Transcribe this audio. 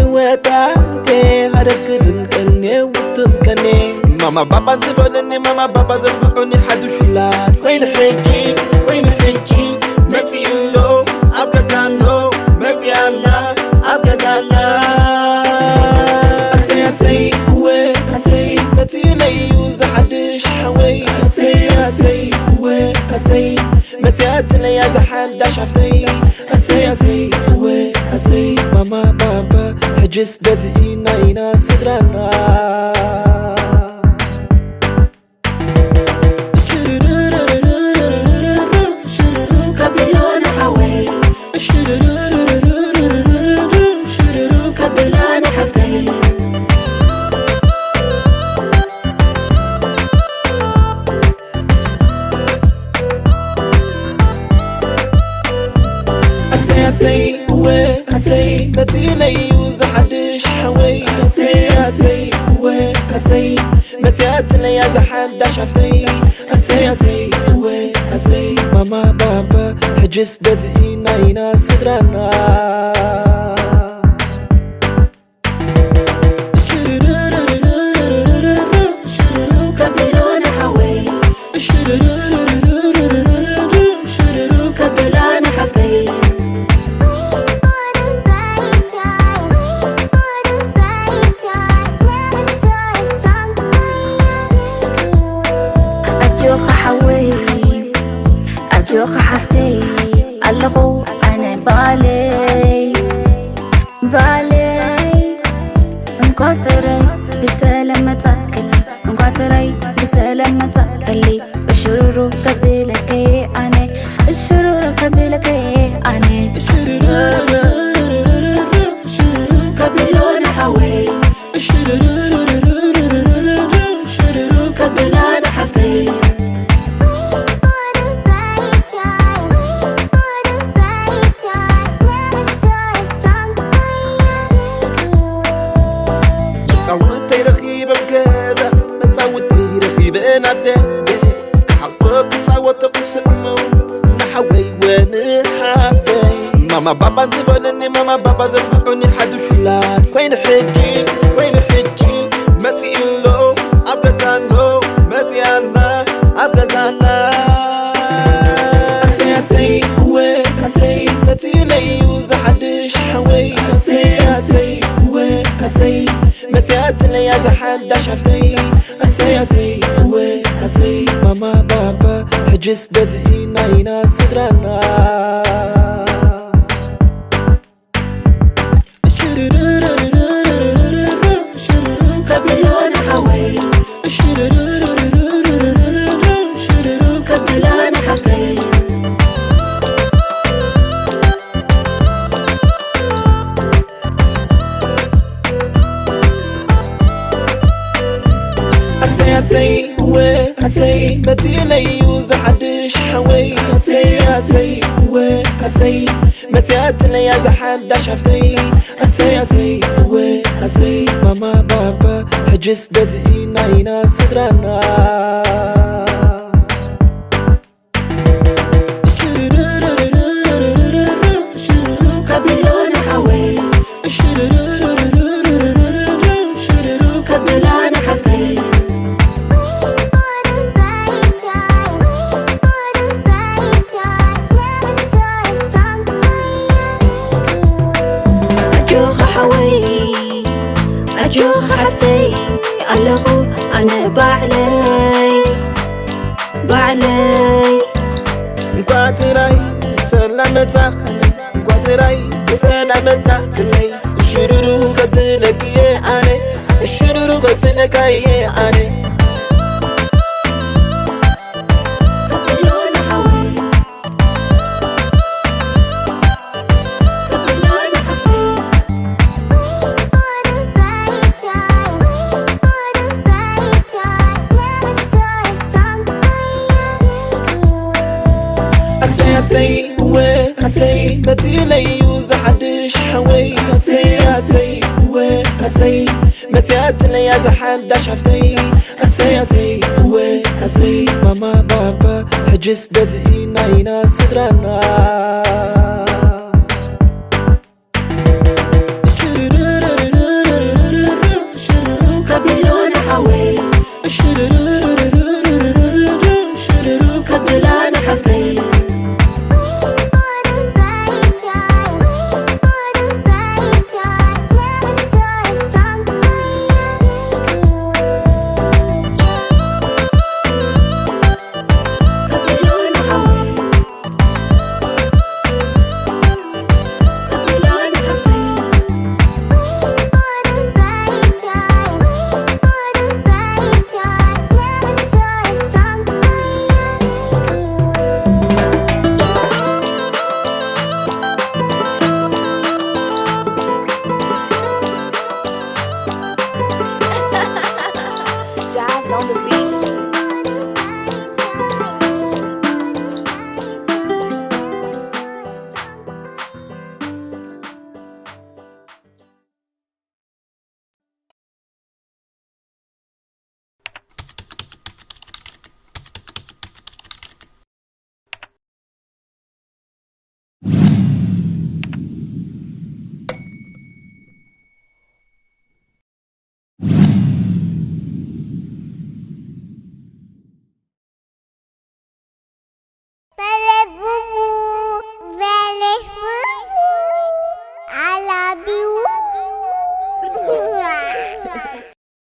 وتانتي هربت بالكني وتم كني ماما بابا زبونني ماما بابا زسمعوني حدو شلات وين حجي متي اللو أبقى زانو متي الله أبقى زانا أسي أسي متي ليو زحدش حوي أسي متي أتلي يا زحال داش عفتي أسي ماما بابا حجس بزينا ينا صدرنا أسي متي ليو زحدش حوي أسي متي أتلي يا زحال داش عفتي أسي ماما بابا حجس بزينا ينا صدرنا أجوخ حفتي اللغو أنا بالي انقطري بسلامة تاكلي انقطري بسلامة تاكلي الشرور قبلك أنا الشرور قبلك أنا الشرور قبلنا حوي الشرور قبلنا حفتي صوتي رخيبة بكذا ما تصوتي رخيبة نبدأ كحفك صوت بسمو نحوي ونحفتي ماما بابا زبونني ماما بابا زسمعوني حدو شلات وين حجي متي اللو أبقى زانو متي الله أبقى زانا أسي متي ليو زحدش حوي أسي متي أتلي يا زحال داش عفتي أسي ماما بابا حجس بزينا ينا صدرنا قبلنا حوي قبلنا حفتي أسي متي ليو زحدش حوي أسي متي أتلي يا زحال داش عفتي أسي ماما بابا حجس بزينا ينا صدرنا قبلنا حوي قبلنا حفتي أجوخ حفتي اللغو أنا بعلي نقاتراي سلامة تاكلي نقاتراي بسلامة تاكلي الشرورو قبلك يا أنا الشرورو قبلك يا أنا أسي متي ليو زحدش حوي أسي متي أتلي يا زحال داش عفتي أسي ماما بابا حجس بزينا ينا صدرنا